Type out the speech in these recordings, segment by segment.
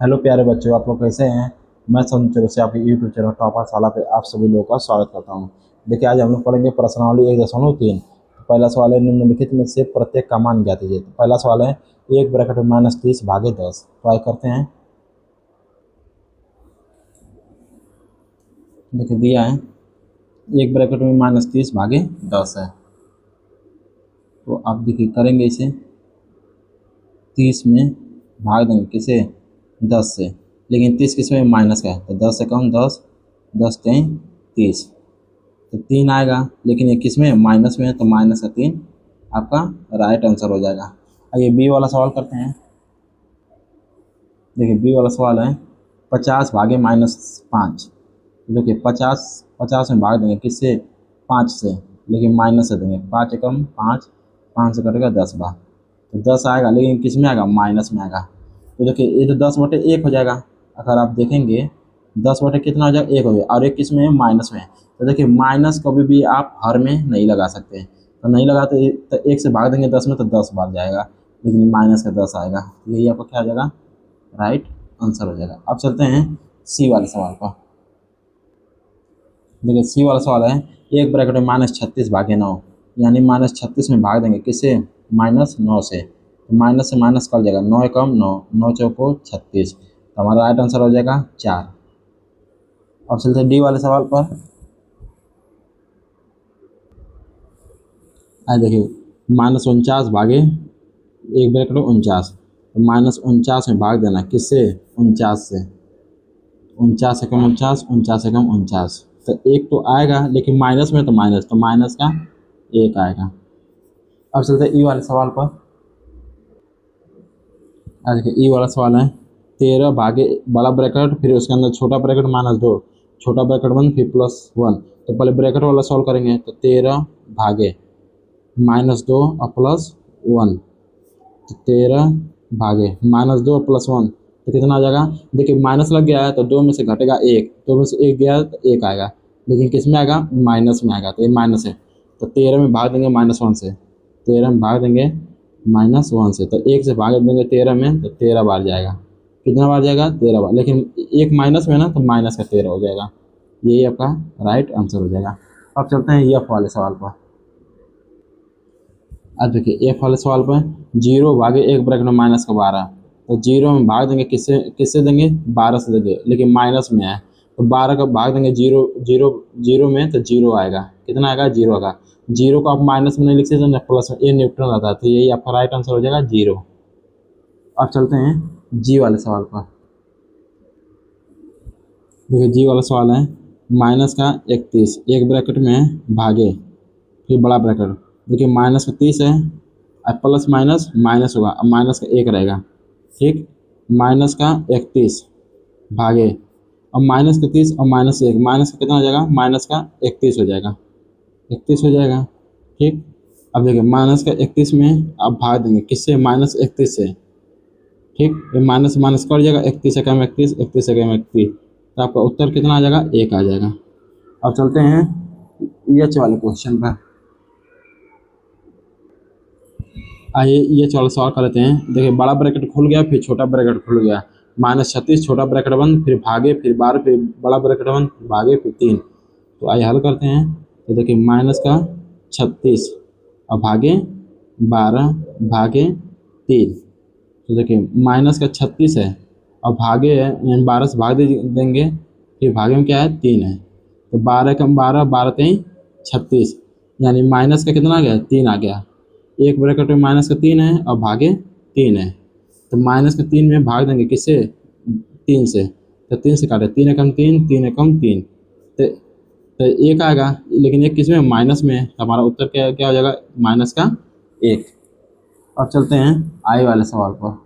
Hello प्यारे बच्चों, आप लोग कैसे हैं। मैं संचर से आपके यूट्यूब चैनल टॉपर शाला पे आप सभी लोगों का स्वागत करता हूं। देखिए, आज हम लोग पढ़ेंगे प्रश्नावली 1.3। पहला सवाल है, निम्नलिखित में से प्रत्येक का मान ज्ञात कीजिए। तो पहला सवाल है, एक ब्रैकेट में -30 भागे 10। ट्राई करते हैं। देखिए दिया है, एक ब्रैकेट में -30 भागे 10 है। तो आप देखिए करेंगे इसे, 30 में भाग देंगे किसे, 10 से। लेकिन 30 किस में, माइनस का है, तो 10 से कम 10, 10 3 30, तो 3 आएगा। लेकिन ये किस में, माइनस में है, तो माइनस का 3 आपका राइट आंसर हो जाएगा। आइए बी वाला सवाल करते हैं। देखिए बी वाला सवाल है, 50 भागे -5। देखिए 50 में भाग देंगे किससे, 5 से। लेकिन माइनस से देंगे, 5 एकम 5, 5 से कटेगा 10 बार, तो 10 आएगा। लेकिन किस में आएगा, माइनस में आएगा। तो देखिए ये तो 10/1 हो जाएगा। अगर आप देखेंगे 10/, कितना हो जाएगा, 1 हो जाएगा। और एक किस में है, माइनस में है। तो देखिए माइनस कभी भी आप हर में नहीं लगा सकते, तो नहीं लगाते तो 1 से भाग देंगे 10 में, तो 10 बार जाएगा। लेकिन माइनस का 10 आएगा। यही आपका क्या हो जाएगा, राइट आंसर हो जाएगा। अब चलते हैं सी वाले सवाल पर। देखिए सी वाला सवाल है, एक ब्रैकेट में -36 भागे 9, यानी -36 में भाग देंगे किससे, -9 से। तो माइनस से माइनस कट जाएगा, 9 एकम 9, 9 चौको 36, तो हमारा राइट आंसर हो जाएगा 4। अब चलते हैं डी वाले सवाल पर। देखिए -49 भागे एक ब्रैकेट में 49, तो -49 में भाग देना किससे, 49 से। 49 एकम 49, 49 एकम 49, तो 1 तो आएगा। लेकिन माइनस में, तो माइनस का 1 आएगा। अब चलते हैं ई वाले सवाल पर। देखिए ई वाला सवाल है, 13 भागे बड़ा ब्रैकेट, फिर उसके अंदर छोटा ब्रैकेट -2, छोटा ब्रैकेट 1, फिर +1। तो पहले ब्रैकेट वाला सॉल्व करेंगे, तो 13 भागे -2 और +1, तो 13 भागे -2 और +1, तो कितना आ जाएगा। देखिए माइनस लग गया है, तो 2 में से घटेगा 1, 2 में से 1 गया तो 1 आएगा। लेकिन किस में आएगा, माइनस में आएगा, तो ये माइनस है। तो 13 में भाग देंगे -1 से, 13 में भाग देंगे -1 से, तो 1 से भाग देंगे 13 में, तो 13 बार जाएगा। कितना बार जाएगा, 13 बार। लेकिन एक माइनस में ना, तो माइनस का 13 हो जाएगा। यही आपका राइट आंसर हो जाएगा। अब चलते हैं एफ वाले सवाल पर। अब देखिए एफ वाले सवाल पर, 0 भागे एक ब्रैकेट में -12, तो 0 में भाग देंगे किससे, किससे देंगे, 12 से देंगे। लेकिन माइनस में है, तो 12 का भाग देंगे 0 में, तो 0 आएगा। कितना आएगा, 0 आएगा। 0 को आप माइनस में नहीं लिख सकते, प्लस में, ये न्यूट्रल आता है, तो यही आपका राइट आंसर हो जाएगा 0। अब चलते हैं जी वाले सवाल पर। देखिए जी वाला सवाल है, माइनस का 31 एक ब्रैकेट में भागे, फिर बड़ा ब्रैकेट। देखिए माइनस का 30 है, अब प्लस माइनस माइनस होगा, अब माइनस का 1 रहेगा। ठीक, माइनस का 31 भागे, अब माइनस का 30 और -1, माइनस का कितना हो जाएगा, माइनस का 31 हो जाएगा, 31 हो जाएगा। ठीक, अब देखिए माइनस का 31 में आप भाग देंगे किससे, -31 से। ठीक, ये माइनस माइनस कट जाएगा, 31 एकम 31, 31 एकम 31, तो आपका उत्तर कितना आ जाएगा, 1 आ जाएगा। अब चलते हैं एच वाले क्वेश्चन पर। आइए ये चलो सॉल्व कर लेते हैं। देखिए बड़ा ब्रैकेट खुल गया, फिर छोटा ब्रैकेट खुल गया, -36 छोटा ब्रैकेट बंद, फिर भागे, फिर 12, फिर बड़ा ब्रैकेट बंद, भागे, फिर 3। तो आइए हल करते हैं। तो देखिए माइनस का 36 और भागे 12 भागे 3। तो देखिए माइनस का 36 है और भागे 12 से भाग देंगे, फिर भागे में क्या है, 3 है। तो 12 कम 12, 12 3 36, यानी माइनस का कितना आ गया, 3 आ गया। एक ब्रैकेट में माइनस का 3 है और भागे 3 है, तो माइनस का 3 में भाग देंगे किससे, 3 से। तो 3 से काटे, 3 एकम 3, 3 एकम 3, तो 1 आएगा। लेकिन एक किस में, माइनस में है, तो हमारा उत्तर क्या क्या हो जाएगा, माइनस का 1। अब चलते हैं आई वाले सवाल पर।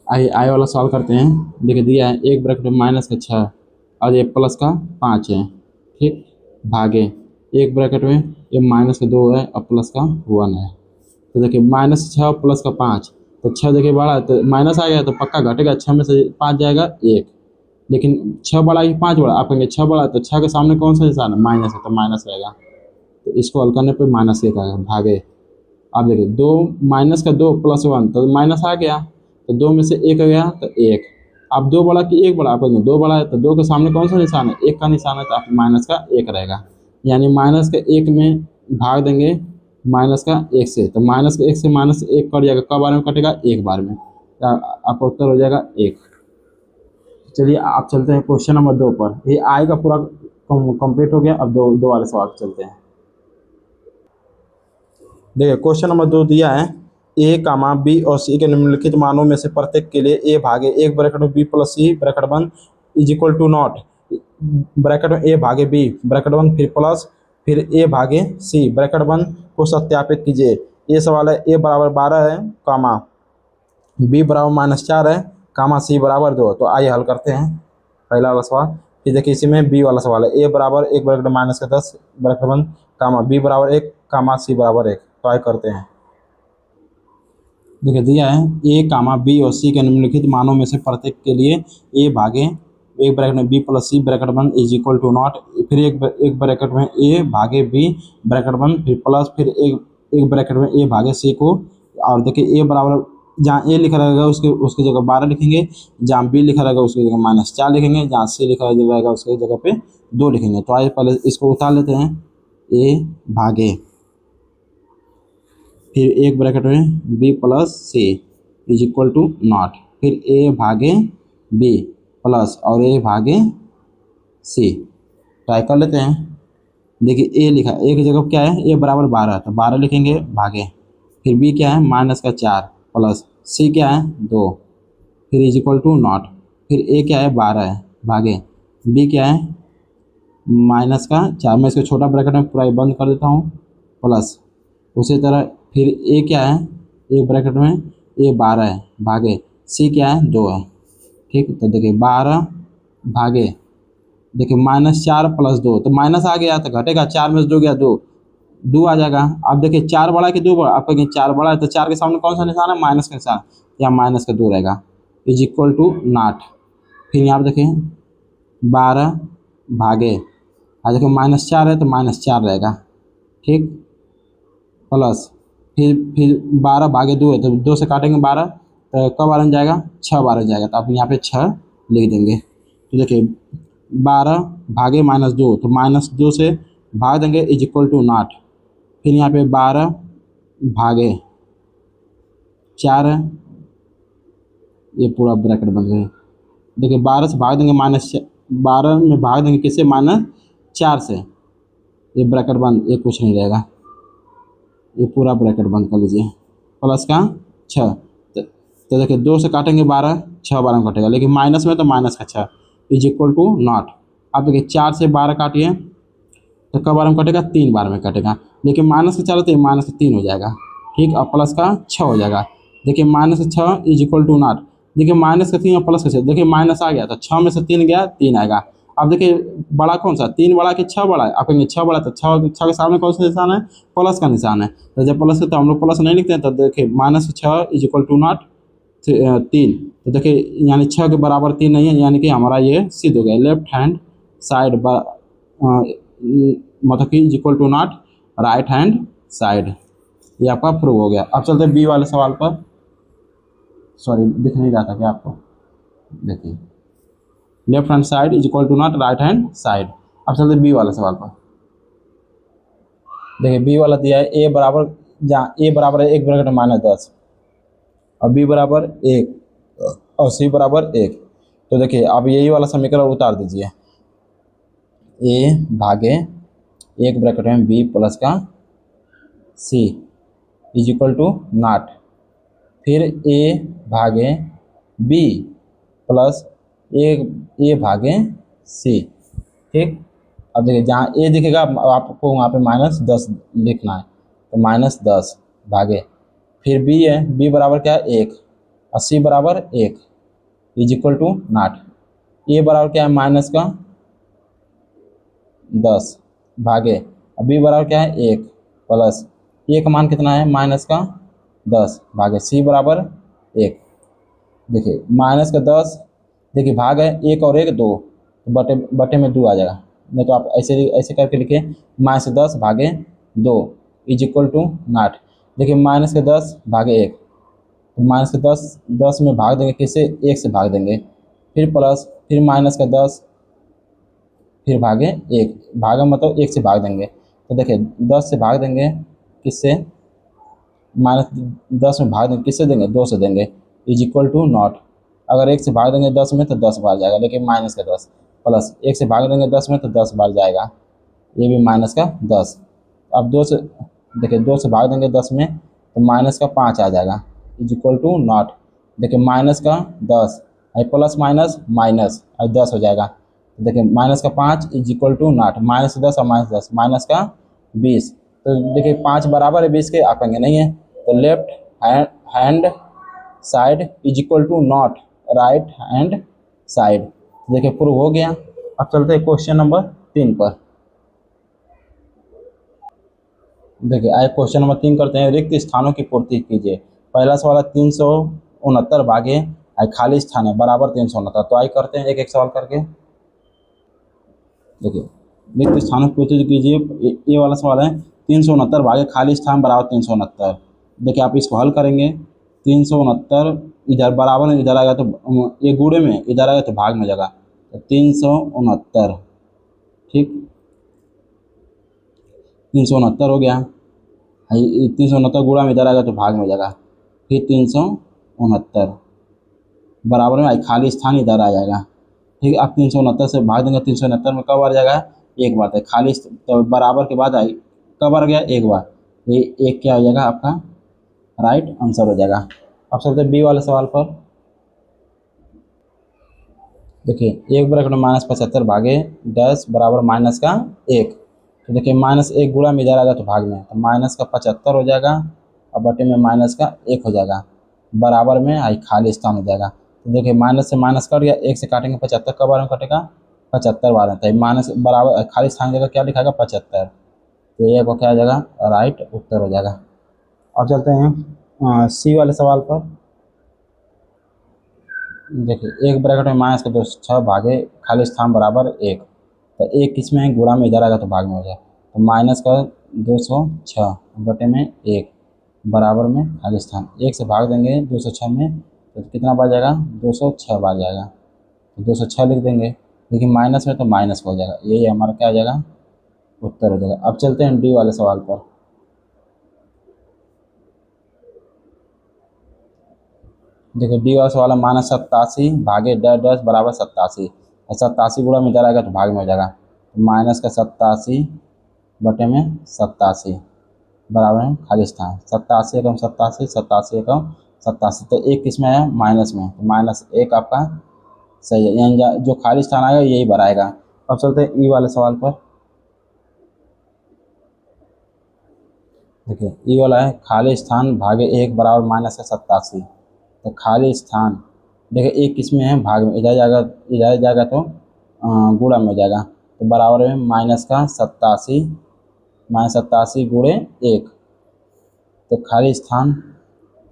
आई वाला सवाल करते हैं। देखिए दिया है, एक ब्रैकेट में माइनस का 6 और ये प्लस का 5 है। ठीक, भागे एक ब्रैकेट में ये माइनस का 2 है और प्लस का 1 है। तो देखिए -6 और प्लस का 5, तो 6 देखिए बड़ा है, तो माइनस आ गया, तो पक्का घटेगा, 6 में से 5 जाएगा 1। लेकिन 6 बड़ा है कि 5 बड़ा, आप कहेंगे 6 बड़ा है, तो 6 के सामने कौन सा निशान है, माइनस है, तो माइनस रहेगा। तो इसको हल करने पर -1 आएगा, भागे। आप देखिए 2 माइनस का 2 प्लस 1, तो माइनस आ गया, तो 2 में से 1 गया तो 1। अब 2 बड़ा कि 1 बड़ा, आप कहेंगे 2 बड़ा है तो 2 के सामने कौन सा निशान है, 1 का निशान है, तो आप माइनस का 1 रहेगा। यानी माइनस का 1 में भाग देंगे माइनस का 1 से, तो माइनस का 1 से माइनस 1 कट जाएगा, कब बार में कटेगा, एक बार में, तो आपका उत्तर हो जाएगा 1। चलिए आप चलते हैं क्वेश्चन नंबर 2 पर। ये आई का पूरा कंप्लीट हो गया। अब दो वाले सवाल चलते हैं। देखिए क्वेश्चन नंबर 2 दिया है, ए कामा बी और सी के निम्नलिखित मानों में से प्रत्येक के लिए ए भागे 1 ब्रैकेट में बी प्लस सी ब्रैकेट बंद is equal to not bracket में ए भागे बी ब्रैकेट बंद फिर प्लस फिर ए भागे सी ब्रैकेट बंद को सत्यापित कीजिए। ये सवाल है, ए बराबर 12 है कामा बी बराबर -4 है कामा सी बराबर 2। तो आइए हल करते हैं पहला वाला सवाल। फिर देखिए इसी में बी वाला सवाल है, ए बराबर 1 ब्रैकेट माइनस का 10 ब्रैकेट बंद कामा बी बराबर 1 कामा सी बराबर 1। तो आइए करते हैं। देखिए दिया है, ए कामा बी और सी के निम्नलिखित मानों में से प्रत्येक के लिए ए भागे 1 ब्रैकेट में बी प्लस सी ब्रैकेट बंद इज इक्वल टू नॉट, फिर एक ब्रैकेट में ए भागे बी ब्रैकेट बंद फिर प्लस फिर एक ब्रैकेट में ए भागे सी को। और देखिए ए बराबर जहाँ ए लिखा रहेगा उसकी जगह 12 लिखेंगे, जहाँ बी लिखा रहेगा उसकी जगह -4 लिखेंगे, जहाँ सी लिखा रहेगा उसकी जगह पे 2 लिखेंगे। तो आइए पहले इसको उतार लेते हैं, ए भागे फिर एक ब्रैकेट में B plus C is equal to not, फिर ए भागे बी प्लस और ए भागे सी। ट्राई कर लेते हैं। देखिए ए लिखा, ए की जगह क्या है, ए बराबर 12 तो 12 लिखेंगे भागे, फिर बी क्या है -4 प्लस सी क्या है 2 फिर इज इक्वल टू नॉट, फिर ए क्या है 12 है भागे बी क्या है -4। मैं इसको छोटा ब्रैकेट में पूरा बंद कर देता हूँ प्लस। उसी तरह फिर ए क्या है, एक ब्रैकेट में ए 12 है भागे सी क्या है 2 है। ठीक, तो देखिए 12 भागे देखिए -4 प्लस 2 तो माइनस आ गया तो घटेगा, 4 में से 2 गया 2 आ जाएगा। अब देखिए 4 बड़ा कि 2 बड़ा, आप कहेंगे 4 बड़ा है तो 4 के सामने कौन सा निशान है, माइनस का निशान, या माइनस का 2 रहेगा इज इक्वल टू नॉट। फिर यहाँ पर देखिए 12 भागे और देखिए -4 है तो -4 रहेगा। ठीक, प्लस फिर 12 भागे 2 है तो 2 से काटेंगे 12 तो कब बार जाएगा, 6 बार जाएगा, तो आप यहाँ पे 6 लिख देंगे। तो देखिए 12 भागे -2 तो -2 से भाग देंगे इज इक्वल टू नॉट, फिर यहाँ पे 12 भागे 4 है, ये पूरा ब्रैकेट बन गया। देखिए 12 से भाग देंगे -12 में भाग देंगे किससे, -4 से, ये ब्रैकेट बंद, ये कुछ नहीं रहेगा, ये पूरा ब्रैकेट बंद कर लीजिए प्लस का 6। तो देखिए 2 से काटेंगे 12 6 बार में कटेगा, लेकिन माइनस में तो माइनस का 6 इज इक्वल टू नॉट। अब देखिए 4 से 12 काटिए तो कब बार में कटेगा, 3 बार में कटेगा, लेकिन माइनस का 4 तो माइनस का 3 हो जाएगा। ठीक, और प्लस का 6 हो जाएगा। देखिए -6 इज इक्वल टू नॉट, देखिए माइनस का 3 और प्लस का 6, देखिए माइनस आ गया तो 6 में से 3 गया 3 आएगा। अब देखिए बड़ा कौन सा, 3 बड़ा कि 6 बड़ा है, आप कहेंगे 6 बड़ा, तो 6 के सामने कौन सा निशान है, प्लस का निशान है। तो जब प्लस है तो हम लोग प्लस नहीं लिखते हैं, तो देखिए -6 इज इक्वल टू नॉट 3। तो देखिए यानी 6 के बराबर 3 नहीं है, यानी कि हमारा ये सिद्ध हो गया, लेफ्ट हैंड साइड मतलब कि is equal to not right hand side, ये आपका प्रूव हो गया। अब चलते हैं बी वाले सवाल पर। सॉरी दिख नहीं रहा था क्या आपको, देखिए left hand side is equal to not right hand side. अब चलते बी वाले सवाल पर। देखिए बी वाला दिया है, ए बराबर जहाँ ए बराबर है 1 ब्रैकेट -10 और बी बराबर 1 और सी बराबर 1। तो देखिए अब यही वाला समीकरण उतार दीजिए, ए भागे 1 ब्रैकेट में बी प्लस का सी इज इक्वल टू नॉट, फिर ए भागे बी प्लस ए भागे सी। ठीक, अब देखिए जहाँ ए दिखेगा आपको वहाँ पे -10 लिखना है, तो -10 भागे फिर बी है, बी बराबर क्या है 1 और सी बराबर 1 इज इक्वल टू नॉट, ए बराबर क्या है माइनस का 10 भागे और बी बराबर क्या है 1 प्लस ए का मान कितना है माइनस का 10 भागे सी बराबर 1। देखिए माइनस का 10, देखिए भाग है 1 और 1 2, तो बटे में 2 आ जाएगा, नहीं तो आप ऐसे करके लिखिए -10 भागे 2 इज इक्वल टू नॉट। देखिए -10 भागे 1 तो माइनस का 10 10 में भाग देंगे, किससे? 1 से भाग देंगे, फिर प्लस, फिर माइनस का 10, फिर भागे 1, भागा मतलब 1 से भाग देंगे। तो देखिए 10 से भाग देंगे, किससे? माइनस 10 में भाग देंगे, किससे देंगे? 2 से देंगे, इज इक्वल टू नॉट। अगर 1 से भाग देंगे 10 में तो 10 बार जाएगा, लेकिन माइनस का 10, प्लस 1 से भाग देंगे 10 में तो 10 बार जाएगा, ये भी माइनस का 10। अब 2 से देखिए 2 से भाग देंगे 10 में तो माइनस का 5 आ जाएगा, इज इक्वल टू नॉट। देखिए माइनस का 10 और प्लस माइनस माइनस और 10 हो जाएगा। तो देखिए माइनस का 5 is equal to not, minus 10 और माइनस 10 माइनस का 20। तो देखिए 5 बराबर है 20 के, आप कहेंगे नहीं है, तो left hand side is equal to not right hand side. देखिए प्रूव हो गया। अब चलते हैं क्वेश्चन नंबर 3 पर। देखिए आइए क्वेश्चन नंबर 3 करते हैं। रिक्त स्थानों की पूर्ति कीजिए। पहला सवाल है 369 भागे आई खाली स्थान है बराबर 369। तो आइए करते हैं एक एक सवाल करके। देखिए रिक्त स्थानों की पूर्ति कीजिए, ये वाला सवाल है 369 भागे खाली स्थान बराबर 369। देखिए आप इसको हल करेंगे, 369 इधर बराबर में इधर आएगा तो ये गुणे में, इधर आएगा तो भाग में जाएगा, तो 369, ठीक 369 हो गया। 369 गुणा में इधर आएगा तो भाग में हो जाएगा, फिर 369 बराबर में आई खाली स्थान इधर आ जाएगा, ठीक है। अब 369 से भाग देंगे, 369 में कब आ जाएगा? एक बार, तो खाली तो बराबर के बाद आई कब आ गया? एक बार, ये एक क्या हो जाएगा आपका राइट आंसर हो जाएगा। अब चलते बी वाले सवाल पर। देखिए एक ब्रैकेट में -75 भागे डैश बराबर माइनस का 1। तो देखिए -1 गुणा में इधर आएगा तो भाग में, तो माइनस का 75 हो जाएगा और बटे में माइनस का 1 हो जाएगा, बराबर में आई खाली स्थान हो जाएगा। तो देखिए माइनस से माइनस कट गया, 1 से काटेंगे 75 कब बार में कटेगा? 75 बार में, तो माइनस बराबर खाली स्थान जगह क्या लिखाएगा? 75। तो ये को क्या हो जाएगा? राइट उत्तर हो जाएगा। अब चलते हैं सी वाले सवाल पर। देखिए एक ब्रैकेट में माइनस का 206 भागे खाली स्थान बराबर 1। तो 1 किसमें है? गुणा में इधर आएगा तो भाग में हो जाए, तो माइनस का 206 बटे में 1 बराबर में खाली स्थान, 1 से भाग देंगे 206 में तो कितना बार जाएगा? 206 बार जाएगा, तो 206 लिख देंगे, लेकिन माइनस में तो माइनस हो जाएगा, यही हमारा क्या हो जाएगा? उत्तर हो जाएगा। अब चलते हैं डी वाले सवाल पर। देखिए डी वाला सवाल है -87 भागे डैश डैश बराबर 87। 87 गुणा में इधर आएगा तो भाग में हो जाएगा, तो माइनस का 87 बटे में 87 बराबर है खाली स्थान, 87 एकम 87, 87 एकम 87। तो 1 किस में है? माइनस में, तो -1 आपका सही है, यानी जो खाली स्थान आएगा यही भराएगा। अब चलते हैं ई वाले सवाल पर। देखिए ई वाला है खाली स्थान भागे 1 बराबर -87। तो खाली स्थान देखिए 1 किस में है? भाग में, इधर जाएगा तो गुणा में हो जाएगा, तो बराबर में माइनस का 87 -87 गुणे 1। तो खाली स्थान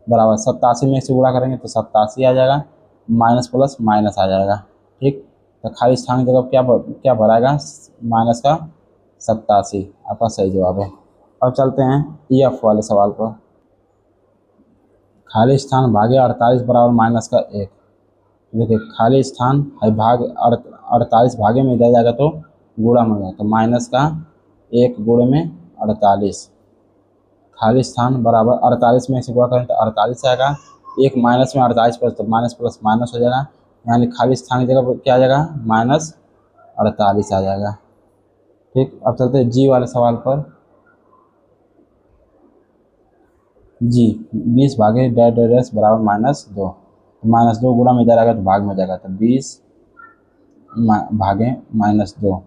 बराबर 87 में 1 से गुणा करेंगे तो 87 आ जाएगा, माइनस प्लस माइनस आ जाएगा, ठीक। तो खाली स्थान की जगह क्या भराएगा? माइनस का 87 आपका सही जवाब है। अब चलते हैं ई एफ वाले सवाल पर। खाली स्थान भागे 48 बराबर माइनस का 1। देखिए खाली स्थान है भाग 48 भागे में इधर जाएगा तो गुणा में जाएगा, तो माइनस का 1 गुणे में 48। खाली स्थान बराबर 48 में से गुणा करें तो 48 आएगा, 1 माइनस में 48 प्लस, तो माइनस प्लस माइनस हो जाएगा, यानी खाली स्थान की जगह क्या आ जाएगा? -48 आ जाएगा, ठीक। अब चलते हैं जी वाले सवाल पर। जी 20 भागे डैश डैश डैश बराबर -2। -2 गुणा में इधर आएगा तो भाग में हो जाएगा, तो 20 भागे -2,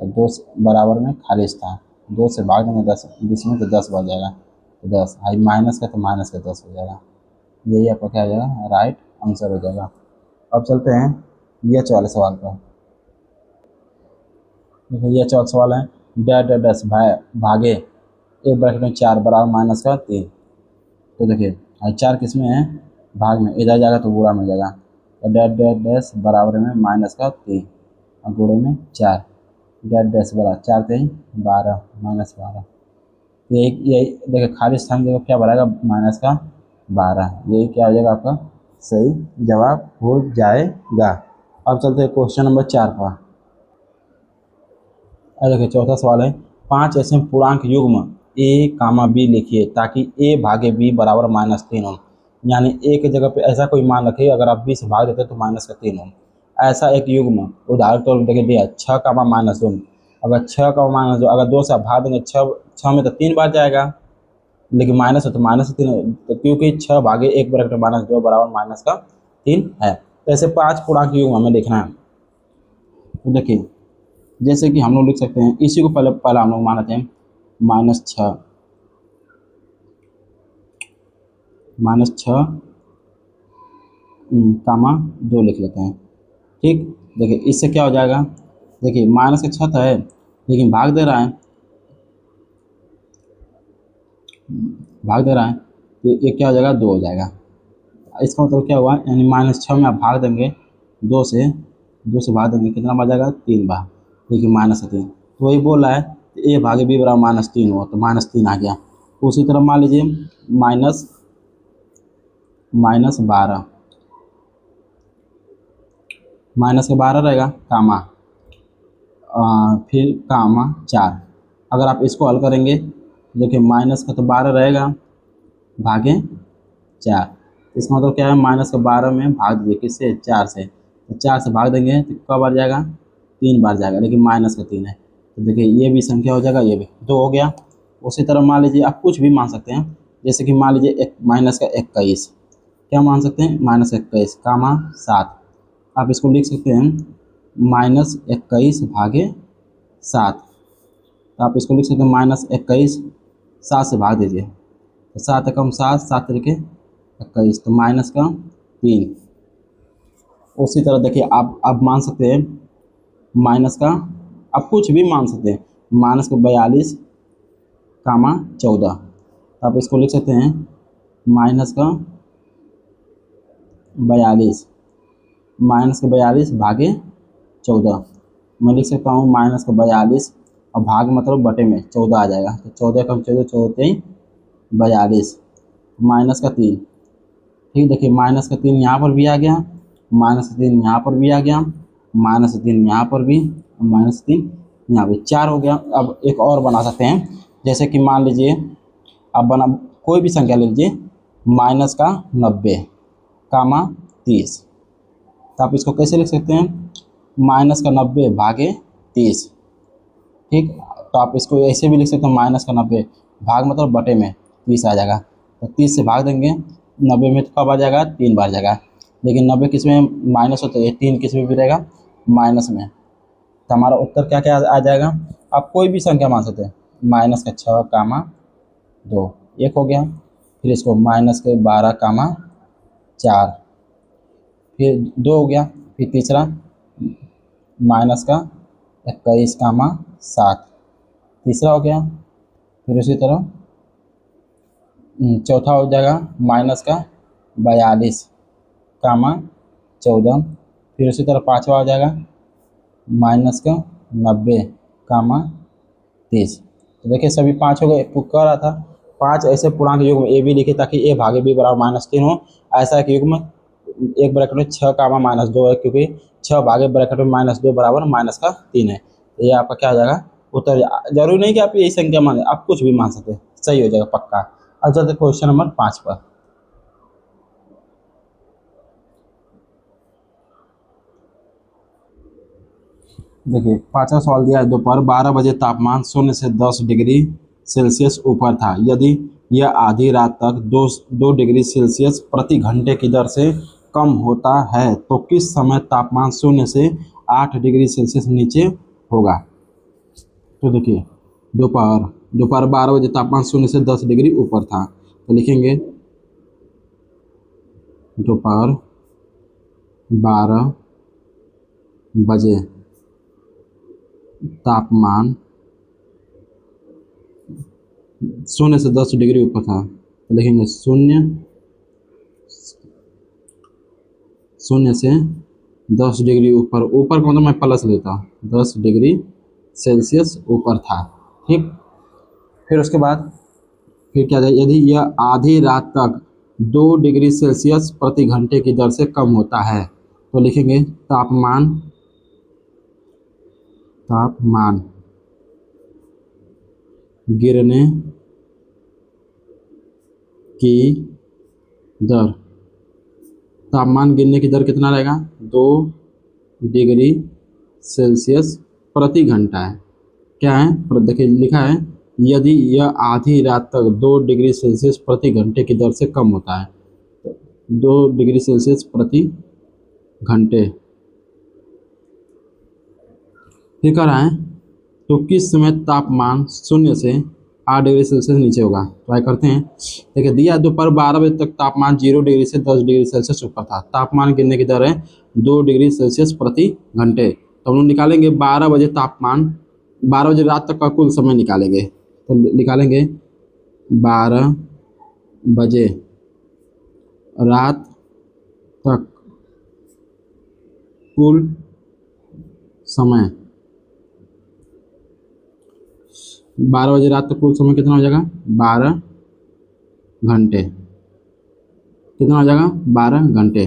तो 2 बराबर में खाली स्थान, 2 से भाग देंगे 10 20 में तो 10 बच जाएगा, तो 10 हाई माइनस का तो माइनस का 10 हो जाएगा, यही आपका क्या हो जाएगा? राइट आंसर हो जाएगा। अब चलते हैं ये 4 सवाल पर। देखिए ये 4 सवाल है डैश डैश डैश भागे एक ब्रैकेट में 4 बराबर माइनस का 3। तो देखिए 4 किस में है? भाग में, इधर जाएगा तो गुणा में जाएगा, तो डैश डैश डैश बराबर में माइनस का 3 और गुणे में 4, डैश डैश बराबर 4 3 12 -12। यही यही देखिए खाली स्थान की जगह क्या भराएगा? माइनस का 12। ये क्या हो जाएगा आपका सही जवाब हो जाएगा। अब चलते हैं क्वेश्चन नंबर 4 पर। देखिए चौथा सवाल है, 5 ऐसे पूर्णांक युग्म a कामा b लिखिए ताकि a भागे b बराबर -3 हो। यानी a की जगह पे ऐसा कोई मान रखिए, अगर आप b से भाग देते तो -3 हो। ऐसा एक युग्म उदाहरण तौर पर देखिए दिया 6 कामा -2। अगर 6 का -2 अगर 2 से आप भाग देंगे 6 में तो 3 बार जाएगा, लेकिन माइनस है तो -3, तो क्योंकि 6 भागे 1 ब्रैकेट -2 बराबर -3 है। तो ऐसे 5 पूर्णांक युग्म हमें लिखना है। तो देखिए जैसे कि हम लोग लिख सकते हैं, इसी को पहला हम लोग मानते हैं -6 कामा 2 लिख लेते हैं। ठीक, देखिए इससे क्या हो जाएगा, देखिए माइनस का 6 तो है लेकिन भाग दे रहा है तो ये क्या हो जाएगा 2 हो जाएगा। इसका मतलब क्या हुआ, यानी -6 में आप भाग देंगे 2 से, 2 से भाग देंगे कितना बार जाएगा 3 बार, लेकिन -3 तो वही बोल रहा है a भागे b बराबर -3 हो, तो -3 आ गया। उसी तरह मान लीजिए -12 -12 रहेगा कामा फिर कामा 4। अगर आप इसको हल करेंगे देखिए माइनस का तो 12 रहेगा भागे 4, इसका मतलब क्या है -12 में भाग दीजिए किससे 4 से, तो 4 से भाग देंगे तो कब बार जाएगा 3 बार जाएगा, लेकिन -3 है तो देखिए ये भी संख्या हो जाएगा, ये भी 2 हो गया। उसी तरह मान लीजिए आप कुछ भी मान सकते हैं, जैसे कि मान लीजिए -21, क्या मान सकते हैं -21 कामा 7। आप इसको लिख सकते हैं -21 भागे 7, तो आप इसको लिख सकते हैं -21 7 से भाग दीजिए तो 7 एकम 7 7 तरीके 21 तो -3। उसी तरह देखिए आप मान सकते हैं माइनस का, आप कुछ भी मान सकते हैं -42 कामा 14, तो आप इसको लिख सकते हैं -42 भागे 14। मैं लिख सकता हूँ -42 और भाग मतलब बटे में 14 आ जाएगा, तो 14 कम 14 14 42 -3। ठीक, देखिए -3 यहाँ पर भी आ गया, -3 यहाँ पर भी आ गया, -3 यहाँ पर भी, -3 यहाँ भी, 4 हो गया। अब एक और बना सकते हैं, जैसे कि मान लीजिए आप कोई भी संख्या ले लीजिए -90 कामा 30, तो आप इसको कैसे लिख सकते हैं -90 भागे 30। ठीक, तो आप इसको ऐसे भी लिख सकते हैं -90 भाग मतलब बटे में 30 आ जाएगा, तो 30 से भाग देंगे 90 में तो कब आ जाएगा 3 बार जाएगा, लेकिन 90 किस में माइनस होता है 3 किस में भी रहेगा माइनस में, तो हमारा उत्तर क्या क्या आ जाएगा। आप कोई भी संख्या मान सकते हैं, -6 कामा 2 एक हो गया, फिर इसको -12 कामा 4, फिर 2 हो गया, फिर तीसरा -21 कामा 7 तीसरा हो गया, फिर उसी तरह चौथा हो जाएगा -42 कामा 14, फिर उसी तरह पाँचवा हो जाएगा -90 कामा 30। तो देखिए सभी 5 हो गए, कह रहा था 5 ऐसे पूर्णांक युग्म ए बी लिखे ताकि a भागे b बराबर -3 हो। ऐसा एक युग्म एक ब्रैकेट में 6 कामा -2 है, क्योंकि 6 भागे ब्रैकेट में -2 बराबर -3 है। तो ये आपका क्या हो जाएगा उत्तर। जरूरी नहीं कि आप यही संख्या माने, आप कुछ भी मान सकते हैं, सही हो जाएगा पक्का। अब चलते क्वेश्चन नंबर 5 पर। देखिए 5वां सवाल दिया है, दोपहर 12 बजे तापमान 0 से 10 डिग्री सेल्सियस ऊपर था। यदि यह आधी रात तक 2 डिग्री सेल्सियस प्रति घंटे की दर से कम होता है तो किस समय तापमान 0 से 8 डिग्री सेल्सियस नीचे होगा। तो देखिए दोपहर 12 बजे तापमान 0 से 10 डिग्री ऊपर था, तो लिखेंगे दोपहर 12 बजे तापमान 0 से 10 डिग्री ऊपर था, तो लिखेंगे 0 से 10 डिग्री ऊपर, ऊपर का मतलब मैं प्लस लेता हूँ, 10 डिग्री सेल्सियस ऊपर था। ठीक, फिर उसके बाद फिर क्या जाए, यदि यह आधी रात तक 2 डिग्री सेल्सियस प्रति घंटे की दर से कम होता है। तो लिखेंगे तापमान, तापमान गिरने की दर, तापमान गिरने की दर कितना रहेगा, 2 डिग्री सेल्सियस प्रति घंटा है। क्या है, देखिए लिखा है यदि यह आधी रात तक 2 डिग्री सेल्सियस प्रति घंटे की दर से कम होता है। तो 2 डिग्री सेल्सियस प्रति घंटे। फिर कह रहा है तो किस समय तापमान 0 से 8 डिग्री सेल्सियस नीचे होगा। ट्राई करते हैं। देखिए दिया दोपहर 12 बजे तक तापमान 0 डिग्री से 10 डिग्री सेल्सियस ऊपर था। तापमान गिरने की दर है 2 डिग्री सेल्सियस प्रति घंटे। तो हम लोग निकालेंगे 12 बजे तापमान, 12 बजे रात तक का कुल समय निकालेंगे। तो निकालेंगे 12 बजे रात तक कुल समय, 12 बजे रात तक कुल समय कितना हो जाएगा, 12 घंटे। कितना हो जाएगा, 12 घंटे।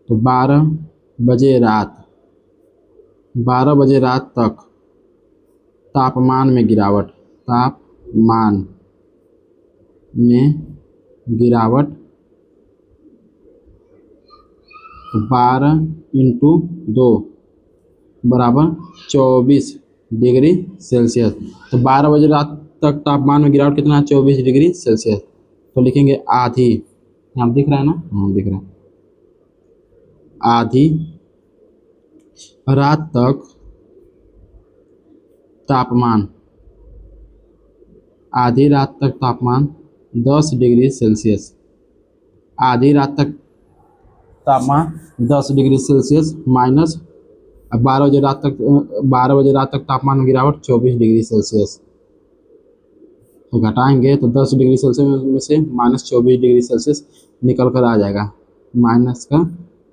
तो 12 बजे रात तक तापमान में गिरावट, तापमान में गिरावट 12 इंटू 2 बराबर 24 डिग्री सेल्सियस। तो 12 बजे रात तक तापमान में गिरावट कितना है, 24 डिग्री सेल्सियस। तो लिखेंगे आधी, यहाँ दिख रहा है ना, दिख रहा है, आधी रात तक तापमान, आधी रात तक तापमान 10 डिग्री सेल्सियस, आधी रात तक तापमान 10 डिग्री सेल्सियस माइनस 12 बजे रात तक तापमान में गिरावट 24 डिग्री सेल्सियस। तो घटाएंगे तो 10 डिग्री सेल्सियस में से माइनस 24 डिग्री सेल्सियस निकल कर आ जाएगा, माइनस का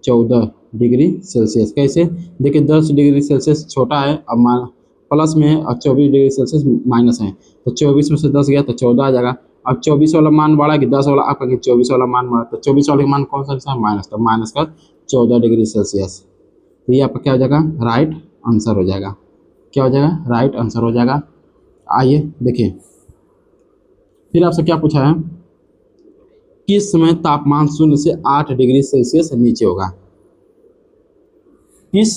14 डिग्री सेल्सियस। कैसे, देखिए 10 डिग्री सेल्सियस छोटा है, अब प्लस में है, और 24 डिग्री सेल्सियस माइनस है। तो 24 में से 10 गया तो 14 आ जाएगा। अब 24 वाला मान बढ़ा कि 10 वाला, आप कहेंगे 24 वाला मान बढ़ा, तो 24 वाले मान कौन सा है, माइनस, तो माइनस का 14 डिग्री सेल्सियस। तो ये आपका क्या हो जाएगा, राइट आंसर हो जाएगा। क्या हो जाएगा, राइट आंसर हो जाएगा। आइए देखिए फिर आपसे क्या पूछा है, किस समय तापमान 0 से 8 डिग्री सेल्सियस नीचे होगा। किस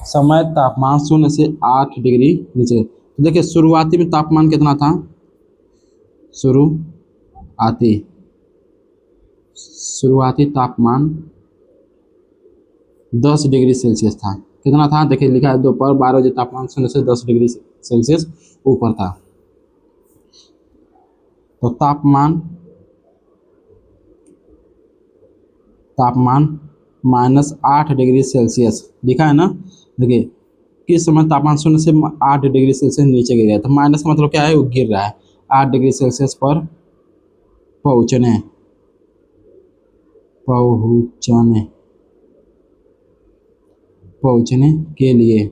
समय तापमान 0 से 8 डिग्री नीचे। तो देखिए शुरुआती में तापमान कितना था, शुरुआती तापमान 10 डिग्री सेल्सियस था। कितना था, देखिए लिखा है दोपहर 12 बजे तापमान 0 से 10 डिग्री सेल्सियस ऊपर था। तो तापमान -8 डिग्री सेल्सियस लिखा है ना। देखिए किस समय तापमान 0 से 8 डिग्री सेल्सियस नीचे गिर गया। तो माइनस का मतलब क्या है, वो गिर रहा है 8 डिग्री सेल्सियस पर पहुँचने के लिए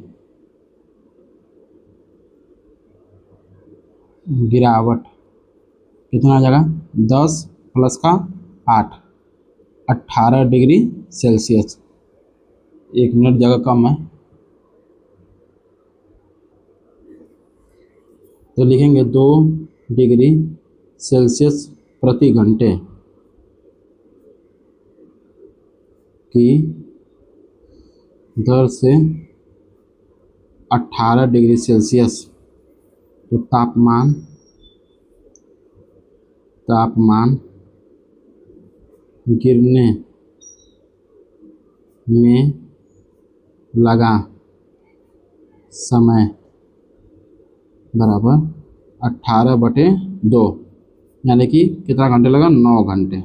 गिरावट कितना आ जाएगा, 10 प्लस का 8, 18 डिग्री सेल्सियस। 1 मिनट जगह कम है तो लिखेंगे 2 डिग्री सेल्सियस प्रति घंटे की दर से 18 डिग्री सेल्सियस। तो तापमान गिरने में लगा समय बराबर 18/2, यानी कि कितना घंटे लगा, 9 घंटे।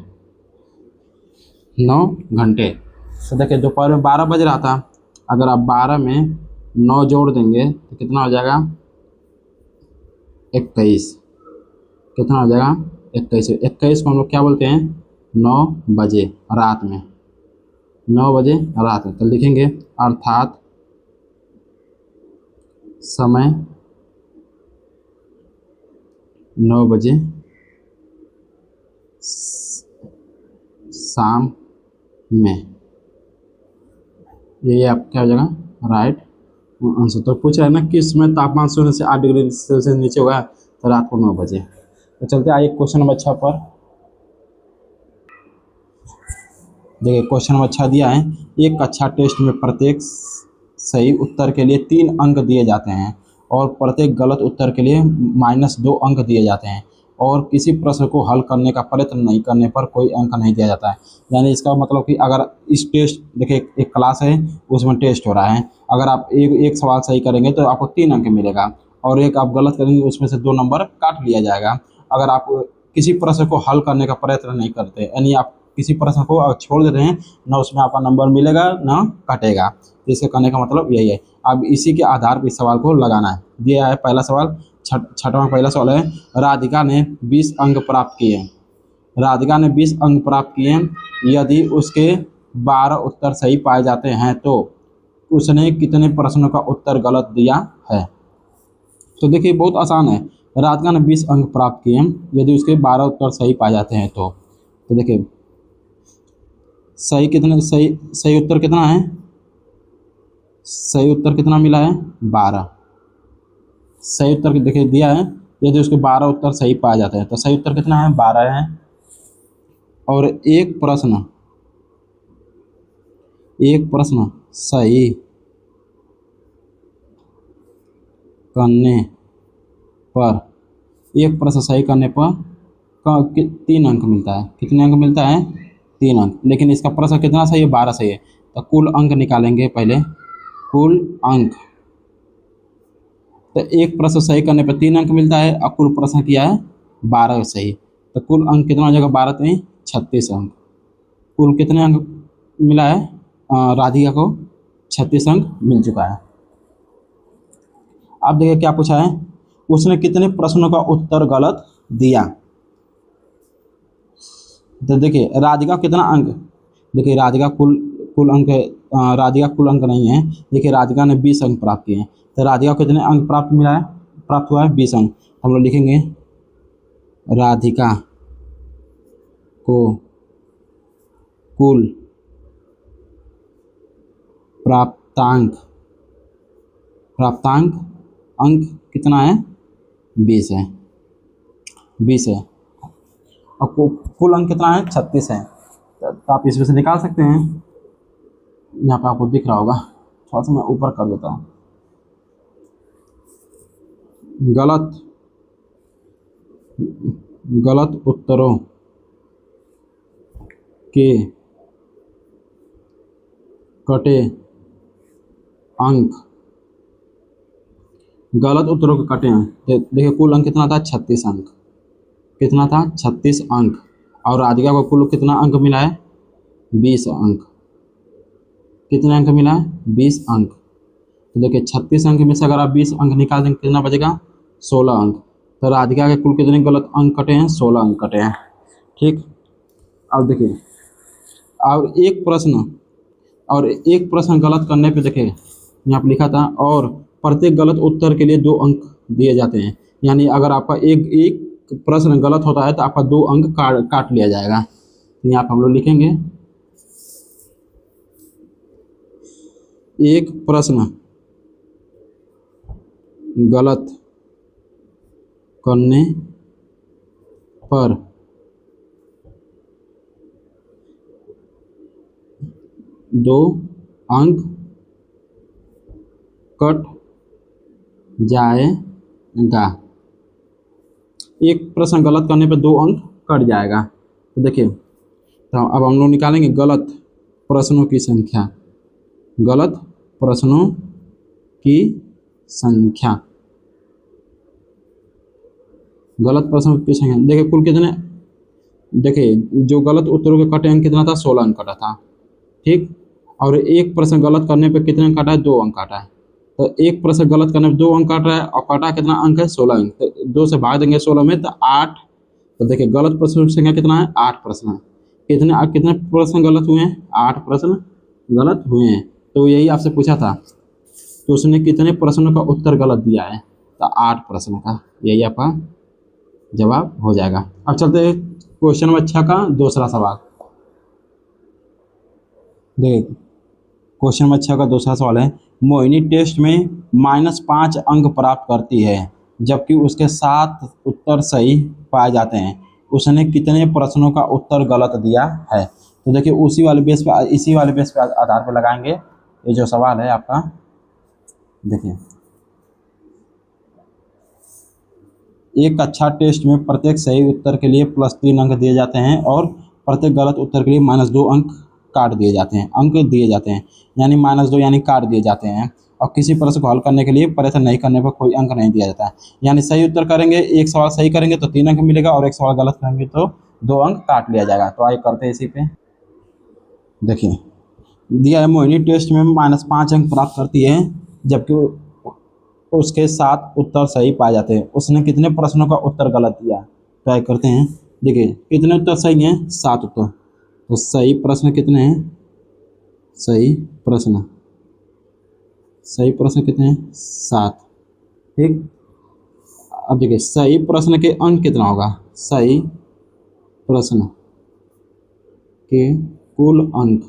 9 घंटे। तो देखिए दोपहर में 12 बज रहा था, अगर आप 12 में 9 जोड़ देंगे तो कितना हो जाएगा, 21। कितना हो जाएगा, 21। 21 को हम लोग क्या बोलते हैं, 9 बजे रात में, 9 बजे रात में। तो लिखेंगे अर्थात समय 9 बजे शाम में, ये आप क्या हो जाएगा राइट आंसर। तो पूछ रहा है ना किस समय तापमान 0 से 8 डिग्री सेल्सियस नीचे होगा, तो रात को 9 बजे। तो चलते आइए क्वेश्चन नंबर 6 पर। देखिए क्वेश्चन नंबर 6 दिया है, एक कक्षा टेस्ट में प्रत्येक सही उत्तर के लिए 3 अंक दिए जाते हैं और प्रत्येक गलत उत्तर के लिए -2 अंक दिए जाते हैं और किसी प्रश्न को हल करने का प्रयत्न नहीं करने पर कोई अंक नहीं दिया जाता है। यानी इसका मतलब कि अगर इस टेस्ट, देखिए एक क्लास है उसमें टेस्ट हो रहा है, अगर आप एक सवाल सही करेंगे तो आपको 3 अंक मिलेगा और एक आप गलत करेंगे उसमें से 2 नंबर काट लिया जाएगा। अगर आप किसी प्रश्न को हल करने का प्रयत्न नहीं करते, यानी आप किसी प्रश्न को अगर छोड़ देते हैं ना, उसमें आपका नंबर मिलेगा ना कटेगा। इसके कहने का मतलब यही है। अब इसी के आधार पर इस सवाल को लगाना है। दिया है पहला सवाल, छठवां पहला सवाल है, राधिका ने 20 अंक प्राप्त किए। राधिका ने 20 अंक प्राप्त किए, यदि उसके 12 उत्तर सही पाए जाते हैं तो उसने कितने प्रश्नों का उत्तर गलत दिया है। तो देखिए बहुत आसान है, राधिका ने 20 अंक प्राप्त किए, यदि उसके 12 उत्तर सही पाए जाते हैं तो देखिए सही उत्तर कितना है, सही उत्तर कितना मिला है 12। सही उत्तर देखिए दिया है, यदि उसके 12 उत्तर सही पाए जाते हैं तो सही उत्तर कितना है 12 है। और एक प्रश्न सही करने पर 3 अंक मिलता है। कितने अंक मिलता है 3 अंक। लेकिन इसका प्रश्न कितना सही है 12 सही है, तो कुल अंक निकालेंगे पहले, कुल अंक। तो एक प्रश्न सही करने पर 3 अंक मिलता है और कुल प्रश्न किया है 12 सही, तो कुल अंक कितना हो जाएगा 12 3 36 अंक। कुल कितने अंक मिला है राधिका को 36 अंक मिल चुका है। अब देखिए क्या पूछा है, उसने कितने प्रश्नों का उत्तर गलत दिया। तो देखिए राधिका कितना अंक, देखिए राधिका कुल अंक, राधिका कुल अंक नहीं है। देखिए राधिका ने 20 अंक प्राप्त किए हैं, तो राधिका को कितने अंक प्राप्त हुआ है 20 अंक। हम लोग लिखेंगे राधिका को कुल प्राप्तांक अंक कितना है 20 है, 20 है। और कुल अंक कितना है 36 है, तो आप इसमें से निकाल सकते हैं। यहाँ पे आपको दिख रहा होगा, थोड़ा सा मैं ऊपर कर देता हूँ। गलत उत्तरों के कटे अंक, गलत उत्तरों के कटे अंक। देखिए कुल अंक कितना था 36 अंक, कितना था 36 अंक। और राधिका को कुल कितना अंक मिला है 20 अंक। कितने अंक मिला है 20 अंक। तो देखिए 36 अंक में से अगर आप 20 अंक निकाल देंगे कितना बचेगा 16 अंक। तो राधिका के कुल कितने गलत अंक कटे हैं 16 अंक कटे हैं। ठीक, अब देखिए और एक प्रश्न गलत करने पे देखिए यहाँ पर लिखा था, और प्रत्येक गलत उत्तर के लिए 2 अंक दिए जाते हैं। यानी अगर आपका एक प्रश्न गलत होता है तो आपका 2 अंक काट लिया जाएगा। तो यहाँ पर हम लोग लिखेंगे एक प्रश्न गलत करने पर 2 अंक कट जाएगा। एक प्रश्न गलत करने पर 2 अंक कट जाएगा। तो देखिए, तो अब हम लोग निकालेंगे गलत प्रश्नों की संख्या। गलत प्रश्नों की संख्या, गलत प्रश्नों की संख्या। देखिए कुल कितने, देखिए जो गलत उत्तरों के कटे अंक कितना था 16 अंक कटा था। ठीक, और एक प्रश्न गलत करने पे कितने अंक काटा है 2 अंक काटा है। तो एक प्रश्न गलत करने पे 2 अंक काट रहा है और काटा कितना अंक है 16 अंक। तो 2 से भाग देंगे 16 में तो 8। तो देखिए गलत प्रश्न की संख्या कितना है 8 प्रश्न है। कितने प्रश्न गलत हुए हैं 8 प्रश्न गलत हुए हैं। तो यही आपसे पूछा था, तो उसने कितने प्रश्नों का उत्तर गलत दिया है, तो 8 प्रश्न का, यही आपका जवाब हो जाएगा। अब चलते हैं क्वेश्चन नंबर 6 का दूसरा सवाल। देख क्वेश्चन नंबर 6 का दूसरा सवाल है, मोहिनी टेस्ट में -5 अंक प्राप्त करती है जबकि उसके 7 उत्तर सही पाए जाते हैं, उसने कितने प्रश्नों का उत्तर गलत दिया है। तो देखिए इसी वाले बेस पे आधार पर लगाएंगे ये जो सवाल है आपका। देखिए एक अच्छा टेस्ट में प्रत्येक सही उत्तर के लिए +3 अंक दिए जाते हैं और प्रत्येक गलत उत्तर के लिए -2 अंक काट दिए जाते हैं, अंक दिए जाते हैं, यानी -2 यानी काट दिए जाते हैं। और किसी प्रश्न को हल करने के लिए प्रयत्न नहीं करने पर कोई अंक नहीं दिया जाता है। यानी सही उत्तर करेंगे, एक सवाल सही करेंगे तो 3 अंक मिलेगा और एक सवाल गलत करेंगे तो 2 अंक काट लिया जाएगा। तो आइए करते हैं इसी पे। देखिए दिया है मोहिनी टेस्ट में -5 अंक प्राप्त करती है जबकि उसके 7 उत्तर सही पाए जाते हैं, उसने कितने प्रश्नों का उत्तर गलत दिया। ट्राई करते हैं। देखिए कितने उत्तर सही हैं, 7 उत्तर। तो सही प्रश्न कितने हैं, सही प्रश्न कितने हैं, 7। ठीक, अब देखिए सही प्रश्न के अंक कितना होगा, सही प्रश्न के कुल अंक,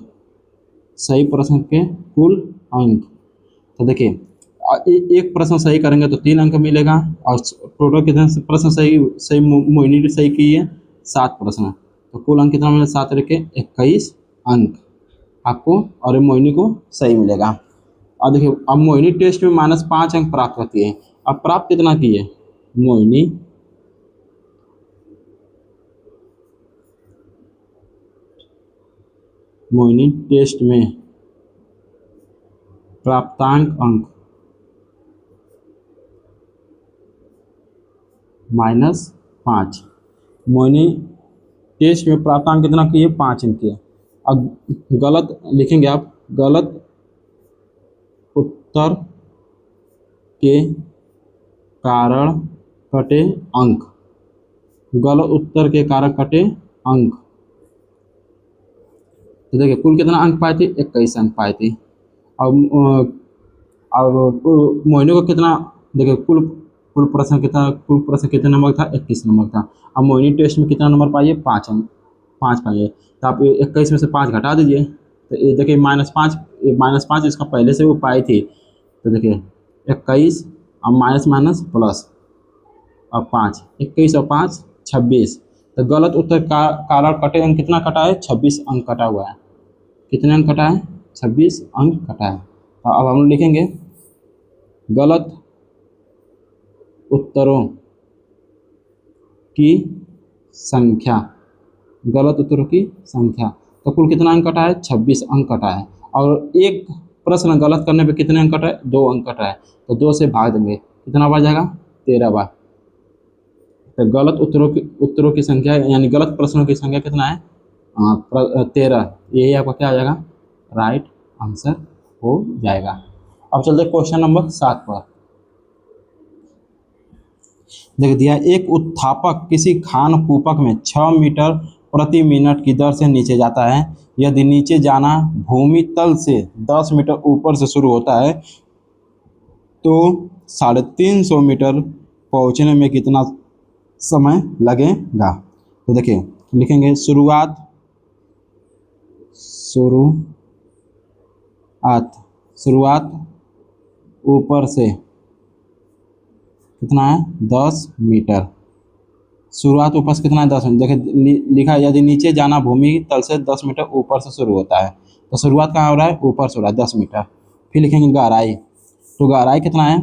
सही प्रश्न के कुल अंक। तो देखिए एक प्रश्न सही करेंगे तो 3 अंक मिलेगा और टोटल कितने प्रश्न सही सही मोहिनी ने सही की है, 7 प्रश्न। तो कुल अंक कितना मिलेगा, 7 रखे 21 अंक आपको और मोहिनी को सही मिलेगा। और देखिए अब मोहिनी टेस्ट में -5 अंक प्राप्त करती है। अब प्राप्त कितना की है मोहिनी, टेस्ट में प्राप्तांक अंक -5। मोहिनी टेस्ट में प्राप्तांक कितना की है, 5 अंक की है। अब गलत लिखेंगे आप, गलत उत्तर के कारण कटे अंक, गलत उत्तर के कारण कटे अंक। तो देखिए कुल कितना अंक पाए थे, 21 अंक पाए थे। और मोहिनी को कितना, देखिए कुल प्रश्न कितने नंबर था, 21 नंबर था। अब मोहिनी टेस्ट में कितना नंबर पाइए, 5 अंक, 5 पाइए। तो आप 21 में से 5 घटा दीजिए। तो ये देखिए -5 इसका पहले से वो पाई थी। तो देखिए 21 अब माइनस माइनस प्लस और 5, 21 और 5 26। तो गलत उत्तर का कारण कटे अंक कितना कटा है, 26 अंक कटा हुआ है। कितने अंक कटा है, 26 अंक कटा है। तो अब हम लिखेंगे गलत उत्तरों की संख्या, गलत उत्तरों की संख्या। तो कुल कितना अंक कटा है, 26 अंक कटा है। और एक प्रश्न गलत करने पे कितने अंक कटा है, 2 अंक कटा है। तो 2 से भाग देंगे, कितना बार जाएगा, 13 बार। तो गलत उत्तरों की संख्या यानी गलत प्रश्नों की संख्या कितना है, 13। यही आपका क्या आ जाएगा, राइट आंसर हो जाएगा। अब चलते क्वेश्चन नंबर 7 पर। देख दिया, एक उत्थापक किसी खान कूपक में 6 मीटर प्रति मिनट की दर से नीचे जाता है। यदि नीचे जाना भूमि तल से 10 मीटर ऊपर से शुरू होता है तो 350 मीटर पहुंचने में कितना समय लगेगा। तो देखिए लिखेंगे शुरुआत ऊपर से कितना है, 10 मीटर। शुरुआत ऊपर से कितना है, 10 मीटर। देखिए लिखा है यदि नीचे जाना भूमि तल से 10 मीटर ऊपर से शुरू होता है। तो शुरुआत कहाँ हो रहा है, ऊपर से हो रहा है 10 मीटर। फिर लिखेंगे गहराई। तो गहराई कितना है,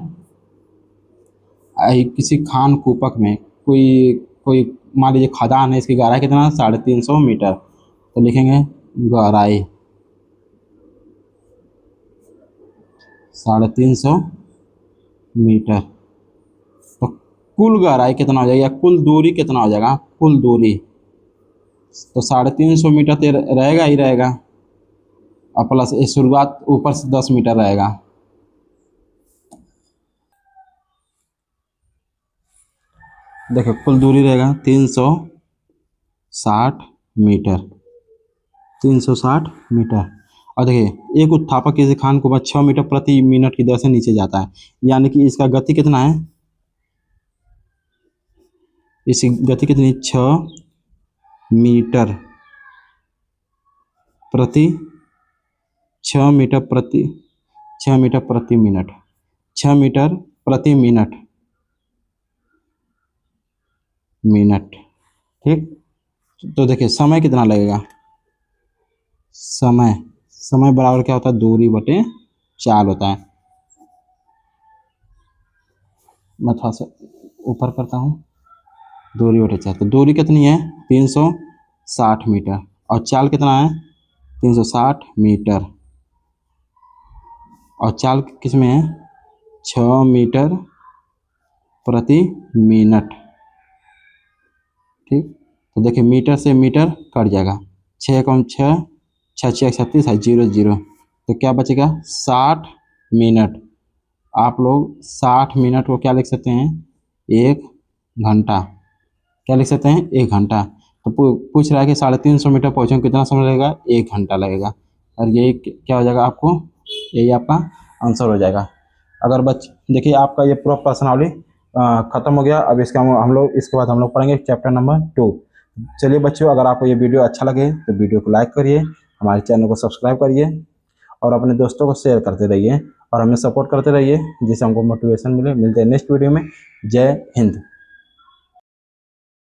किसी खान कूपक में कोई मान लीजिए खदान है, इसकी गहराई कितना है, 350 मीटर। तो लिखेंगे गहराई 350 मीटर। तो कुल गहराई कितना हो जाएगा, कुल दूरी कितना हो जाएगा, कुल दूरी तो 350 मीटर तो रहेगा ही रहेगा और प्लस शुरुआत ऊपर से 10 मीटर रहेगा। देखो कुल दूरी रहेगा 360 मीटर, 360 मीटर। और देखिए एक उत्थापक किसी खान को बस 6 मीटर प्रति मिनट की दर से नीचे जाता है, यानी कि इसका गति कितना है, इसकी गति कितनी, 6 मीटर प्रति 6 मीटर प्रति 6 मीटर प्रति मिनट 6 मीटर प्रति मिनट मिनट। ठीक, तो देखिए समय कितना लगेगा। समय समय बराबर क्या होता है, दूरी बटे चाल होता है। मैं थोड़ा सा ऊपर करता हूँ, दूरी बटे चाल। तो दूरी कितनी है, 360 मीटर, और चाल कितना है, 360 मीटर, और चाल किस में है, 6 मीटर प्रति मिनट। ठीक, तो देखिए मीटर से मीटर कट जाएगा, 6 कम 6, 6 6 36 है, 0 0, तो क्या बचेगा 60 मिनट। आप लोग 60 मिनट को क्या लिख सकते हैं, 1 घंटा। क्या लिख सकते हैं, 1 घंटा। तो पूछ रहा है कि 350 मीटर पहुँचने में कितना समय लगेगा, 1 घंटा लगेगा। और यही क्या हो जाएगा आपको, यही आपका आंसर हो जाएगा। अगर देखिए आपका ये पूरा प्रश्नावली खत्म हो गया। अब इसका हम लोग इसके बाद हम लोग पढ़ेंगे चैप्टर नंबर 2। चलिए बच्चों, अगर आपको ये वीडियो अच्छा लगे तो वीडियो को लाइक करिए, हमारे चैनल को सब्सक्राइब करिए, और अपने दोस्तों को शेयर करते रहिए, और हमें सपोर्ट करते रहिए, जिससे हमको मोटिवेशन मिले। मिलते हैं नेक्स्ट वीडियो में। जय हिंद।